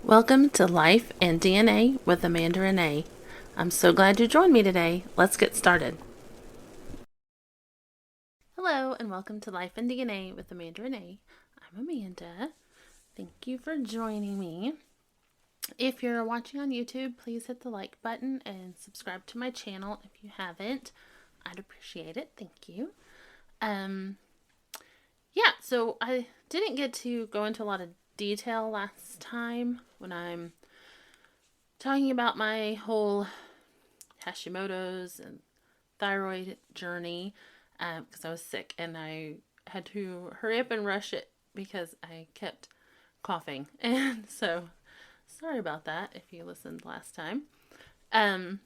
Welcome to Life and DNA with Amanda Renee. I'm so glad you joined me today. Let's get started. Hello, and welcome to Life and DNA with Amanda Renee. I'm Amanda. Thank you for joining me. If you're watching on YouTube, please hit the like button and subscribe to my channel if you haven't. I'd appreciate it. Thank you. So I didn't get to go into a lot of detail last time when I'm talking about my whole Hashimoto's and thyroid journey because I was sick and I had to hurry up and rush it because I kept coughing. And so sorry about that if you listened last time. There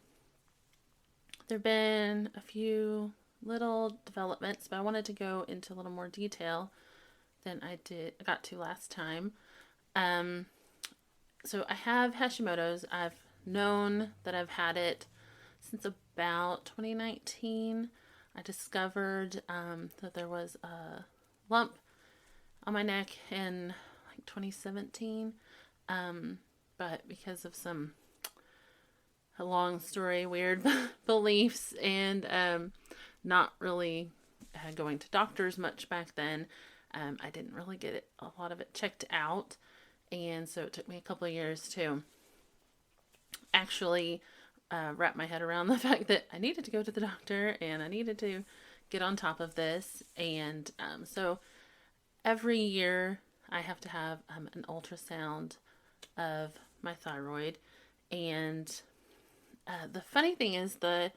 have been a few little developments, but I wanted to go into a little more detail than I got to last time. So I have Hashimoto's. I've known that I've had it since about 2019. I discovered that there was a lump on my neck in like 2017. But because of a long story, weird beliefs, and not really going to doctors much back then, I didn't really get a lot of it checked out. And so it took me a couple of years to actually wrap my head around the fact that I needed to go to the doctor and I needed to get on top of this. And so every year I have to have an ultrasound of my thyroid. And the funny thing is the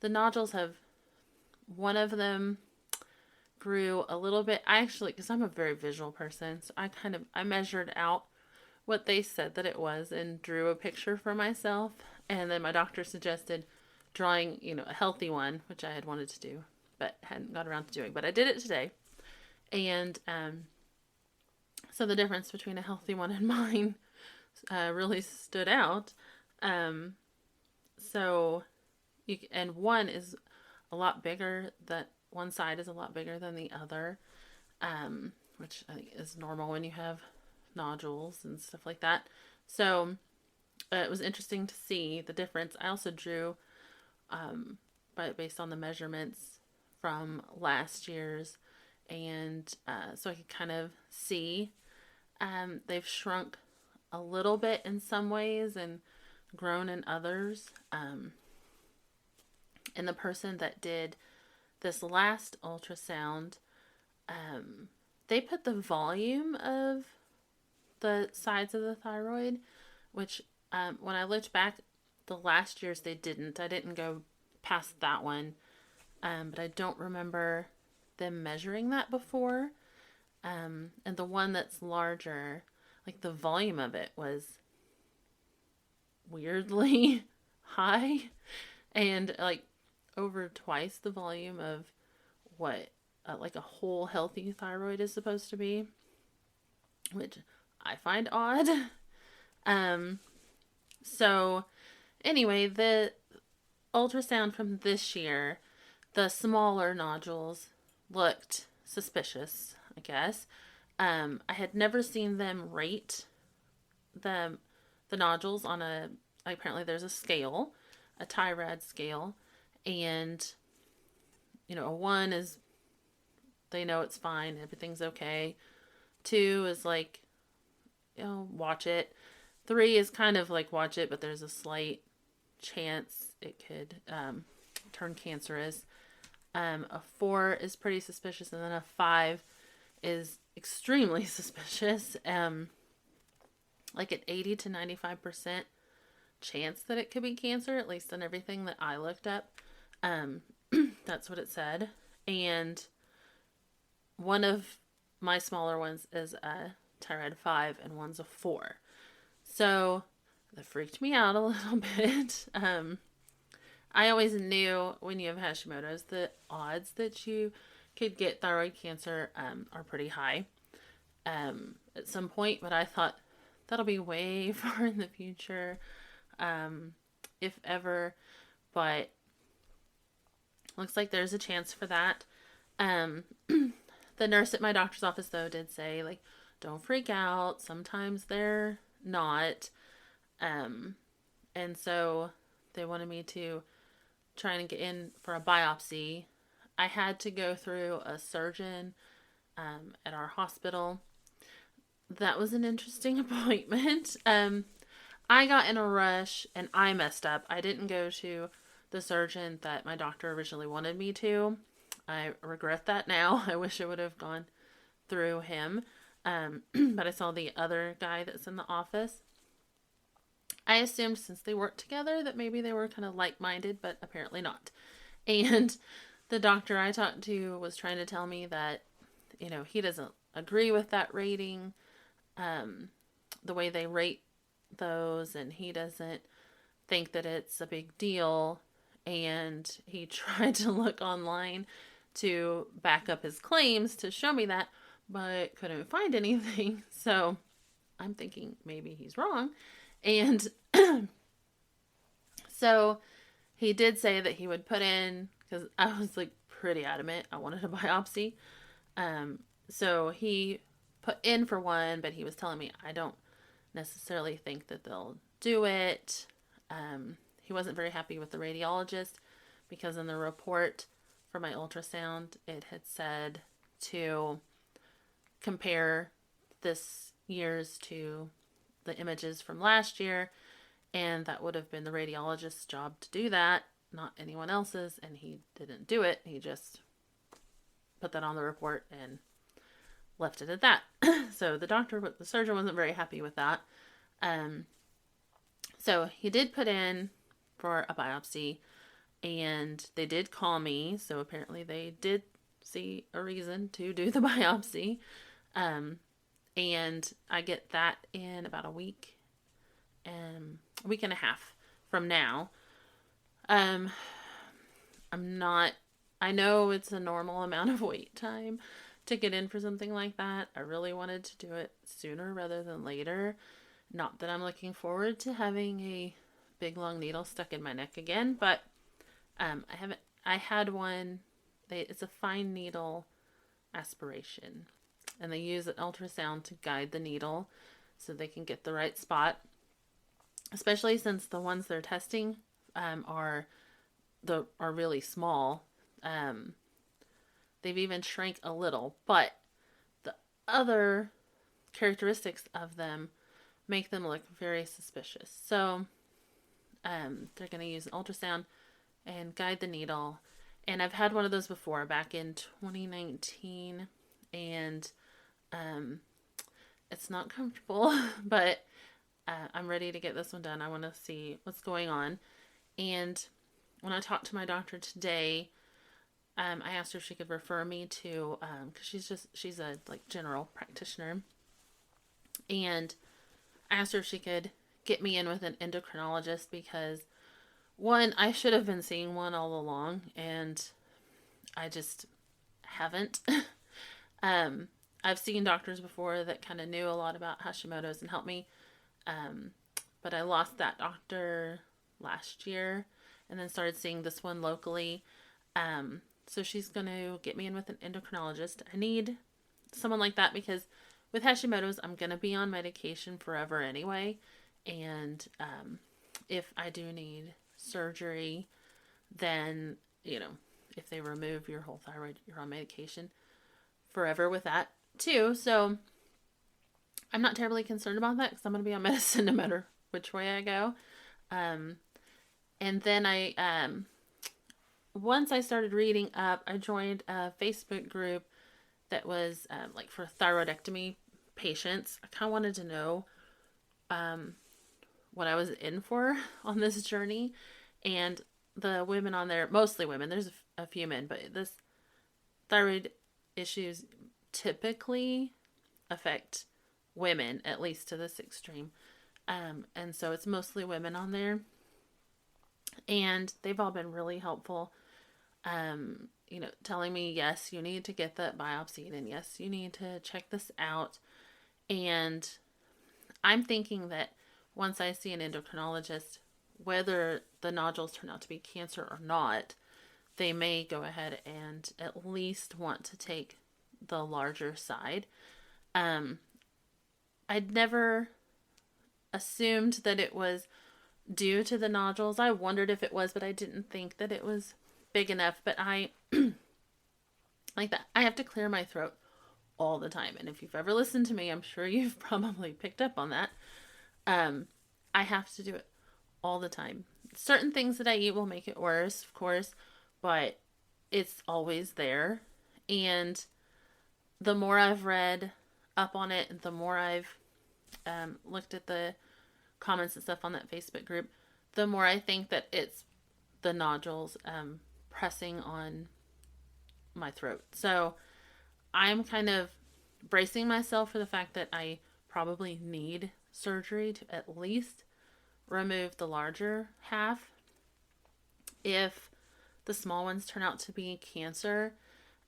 nodules one of them grew a little bit. I actually, because I'm a very visual person, so I measured out what they said that it was and drew a picture for myself. And then my doctor suggested drawing, a healthy one, which I had wanted to do, but hadn't got around to doing. But I did it today. And so the difference between a healthy one and mine really stood out. And one is a lot bigger, that one side is a lot bigger than the other, which I think is normal when you have nodules and stuff like that. So it was interesting to see the difference. I also drew, based on the measurements from last year's, and so I could kind of see they've shrunk a little bit in some ways and grown in others. And the person that did this last ultrasound, they put the volume of the sides of the thyroid, which when I looked back, the last year's they didn't. I didn't go past that one, but I don't remember them measuring that before. And the one that's larger, like the volume of it was weirdly high, and like over twice the volume of what like a whole healthy thyroid is supposed to be, which I find odd. So anyway, the ultrasound from this year, the smaller nodules looked suspicious, I guess. I had never seen them rate the nodules on apparently there's a scale, a TIRAD scale, and a 1 is they know it's fine, everything's okay. 2 is like, watch it. 3 is kind of like watch it, but there's a slight chance it could turn cancerous. A 4 is pretty suspicious, and then a 5 is extremely suspicious. Like an 80 to 95% chance that it could be cancer, at least on everything that I looked up. That's what it said. And one of my smaller ones is a TIRAD 5 and one's a 4. So that freaked me out a little bit. I always knew when you have Hashimoto's, the odds that you could get thyroid cancer are pretty high at some point, but I thought that'll be way far in the future, if ever. But looks like there's a chance for that. The nurse at my doctor's office, though, did say, like, don't freak out. Sometimes they're not. And so they wanted me to try and get in for a biopsy. I had to go through a surgeon at our hospital. That was an interesting appointment. I got in a rush and I messed up. I didn't go to the surgeon that my doctor originally wanted me to. I regret that now. I wish I would have gone through him. But I saw the other guy that's in the office. I assumed since they worked together that maybe they were kind of like-minded, but apparently not. And the doctor I talked to was trying to tell me that, he doesn't agree with that rating, the way they rate those, and he doesn't think that it's a big deal. And he tried to look online to back up his claims to show me that, but couldn't find anything. So I'm thinking maybe he's wrong. And so he did say that he would put in, because I was like pretty adamant I wanted a biopsy. So he put in for one, but he was telling me I don't necessarily think that they'll do it. He wasn't very happy with the radiologist because in the report for my ultrasound, it had said to compare this year's to the images from last year, and that would have been the radiologist's job to do that, not anyone else's, and he didn't do it. He just put that on the report and left it at that. So the surgeon wasn't very happy with that. So he did put in for a biopsy, and they did call me, so apparently they did see a reason to do the biopsy. And I get that in about a week and a half from now. I know it's a normal amount of wait time to get in for something like that. I really wanted to do it sooner rather than later. Not that I'm looking forward to having a big long needle stuck in my neck again, but I had one. It's a fine needle aspiration, and they use an ultrasound to guide the needle so they can get the right spot, especially since the ones they're testing are really small. They've even shrank a little, but the other characteristics of them make them look very suspicious. So they're going to use an ultrasound and guide the needle. And I've had one of those before back in 2019, and it's not comfortable, but I'm ready to get this one done. I want to see what's going on. And when I talked to my doctor today, I asked her if she could refer me to, because she's a general practitioner, and I asked her if she could get me in with an endocrinologist, because one, I should have been seeing one all along, and I just haven't. I've seen doctors before that kind of knew a lot about Hashimoto's and helped me, but I lost that doctor last year and then started seeing this one locally. So she's going to get me in with an endocrinologist. I need someone like that because with Hashimoto's, I'm going to be on medication forever anyway. And if I do need surgery, then, if they remove your whole thyroid, you're on medication forever with that too. So I'm not terribly concerned about that because I'm going to be on medicine no matter which way I go. And then once I started reading up, I joined a Facebook group that was for thyroidectomy patients. I kind of wanted to know what I was in for on this journey. And the women on there, mostly women, there's a few men, but this thyroid issues typically affect women, at least to this extreme. And so it's mostly women on there. And they've all been really helpful. Telling me, yes, you need to get that biopsy, and yes, you need to check this out. And I'm thinking that once I see an endocrinologist, whether the nodules turn out to be cancer or not, they may go ahead and at least want to take the larger side. I'd never assumed that it was due to the nodules. I wondered if it was, but I didn't think that it was big enough. But I, like that, I have to clear my throat all the time. And if you've ever listened to me, I'm sure you've probably picked up on that. I have to do it all the time. Certain things that I eat will make it worse, of course, but it's always there. And the more I've read up on it, the more I've looked at the comments and stuff on that Facebook group, the more I think that it's the nodules pressing on my throat. So I'm kind of bracing myself for the fact that I probably need surgery to at least remove the larger half. If the small ones turn out to be cancer,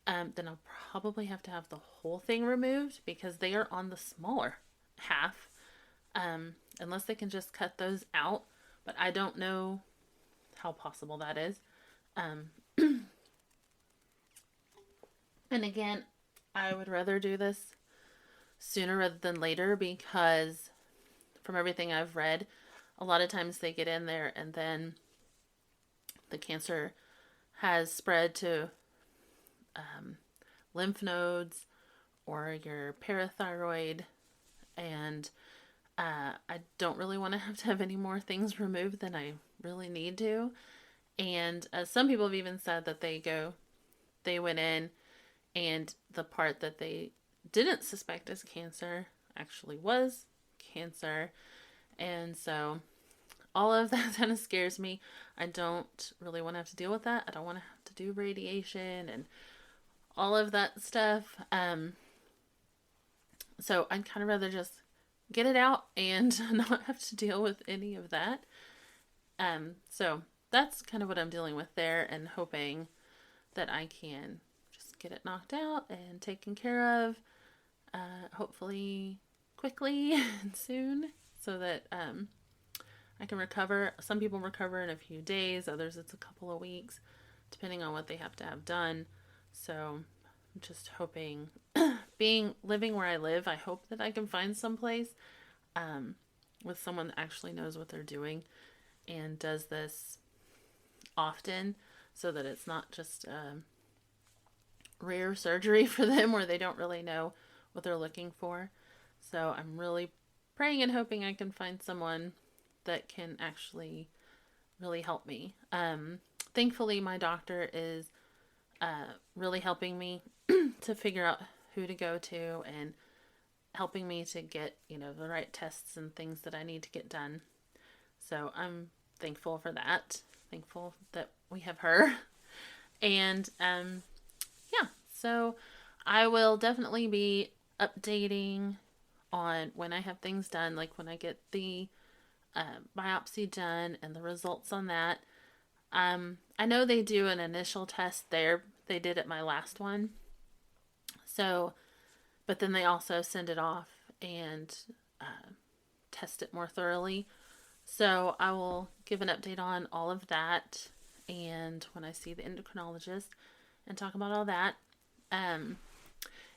then I'll probably have to have the whole thing removed because they are on the smaller half. Unless they can just cut those out, but I don't know how possible that is. And again, I would rather do this sooner rather than later because from everything I've read, a lot of times they get in there and then the cancer has spread to lymph nodes or your parathyroid, and I don't really want to have any more things removed than I really need to. And some people have even said that they went in and the part that they didn't suspect as cancer actually was cancer. And so all of that kind of scares me. I don't really want to have to deal with that. I don't want to have to do radiation and all of that stuff. So I'd kind of rather just get it out and not have to deal with any of that. So that's kind of what I'm dealing with there and hoping that I can just get it knocked out and taken care of, hopefully quickly and soon so that I can recover. Some people recover in a few days, others it's a couple of weeks, depending on what they have to have done. So I'm just hoping, living where I live, I hope that I can find some place with someone that actually knows what they're doing and does this often so that it's not just rare surgery for them where they don't really know what they're looking for. So I'm really praying and hoping I can find someone that can actually really help me. Thankfully, my doctor is really helping me to figure out who to go to and helping me to get, the right tests and things that I need to get done. So I'm thankful for that. Thankful that we have her. And yeah, so I will definitely be updating on when I have things done, like when I get the biopsy done and the results on that. I know they do an initial test there. They did at my last one. So, but then they also send it off and test it more thoroughly. So I will give an update on all of that and when I see the endocrinologist and talk about all that.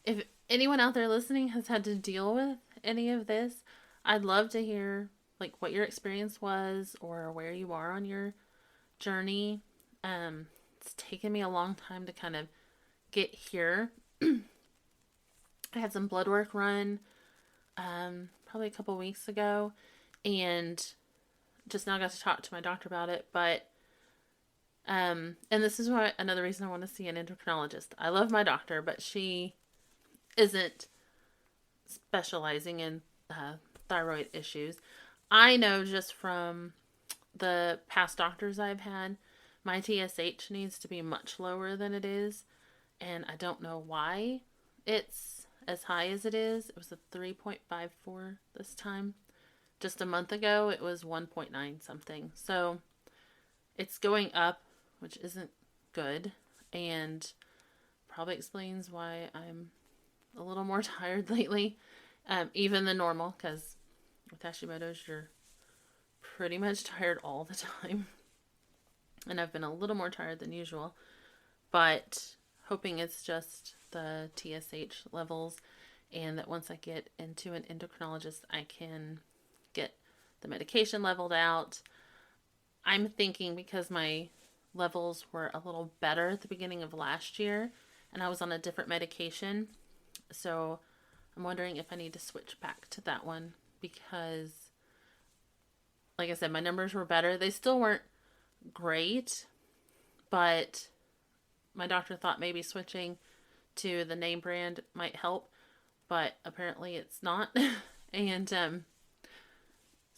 If anyone out there listening has had to deal with any of this, I'd love to hear like what your experience was or where you are on your journey. It's taken me a long time to kind of get here. I had some blood work run probably a couple weeks ago and just now got to talk to my doctor about it. But and this is why another reason I want to see an endocrinologist. I love my doctor, but she isn't specializing in thyroid issues. I know just from the past doctors I've had, my TSH needs to be much lower than it is. And I don't know why it's as high as it is. It was a 3.54 this time. Just a month ago, it was 1.9 something. So it's going up, which isn't good. And probably explains why I'm a little more tired lately. Even than normal, because with Hashimoto's, you're pretty much tired all the time. And I've been a little more tired than usual. But hoping it's just the TSH levels and that once I get into an endocrinologist, I can get the medication leveled out. I'm thinking because my levels were a little better at the beginning of last year and I was on a different medication. So I'm wondering if I need to switch back to that one because, like I said, my numbers were better. They still weren't great, but my doctor thought maybe switching to the name brand might help, but apparently it's not. And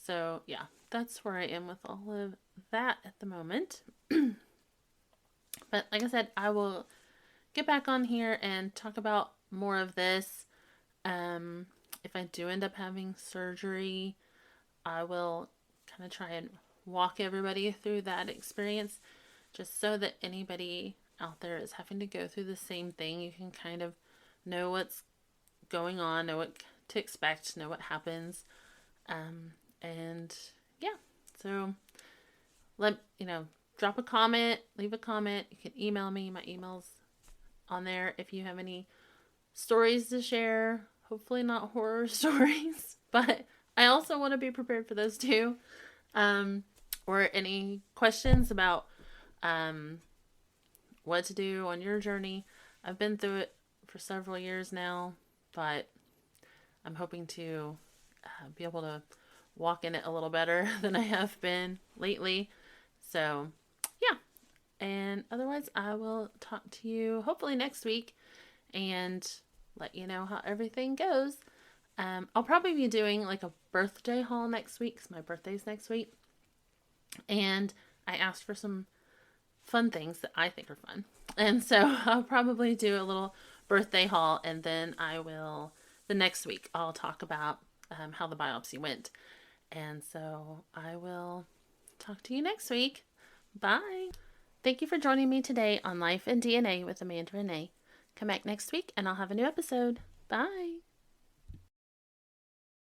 so yeah, that's where I am with all of that at the moment. But like I said, I will get back on here and talk about more of this. If I do end up having surgery, I will kind of try and walk everybody through that experience just so that anybody out there is having to go through the same thing. You can kind of know what's going on, know what to expect, know what happens. And yeah, so drop a comment, leave a comment. You can email me. My email's on there if you have any stories to share. Hopefully not horror stories, but I also want to be prepared for those too. Or any questions about what to do on your journey. I've been through it for several years now, but I'm hoping to be able to walk in it a little better than I have been lately. So yeah, and otherwise I will talk to you hopefully next week and let you know how everything goes. I'll probably be doing like a birthday haul next week because my birthday's next week. And I asked for some fun things that I think are fun. And so I'll probably do a little birthday haul, and then the next week, I'll talk about how the biopsy went. And so I will talk to you next week. Bye. Thank you for joining me today on Life and DNA with Amanda Renee. Come back next week and I'll have a new episode. Bye.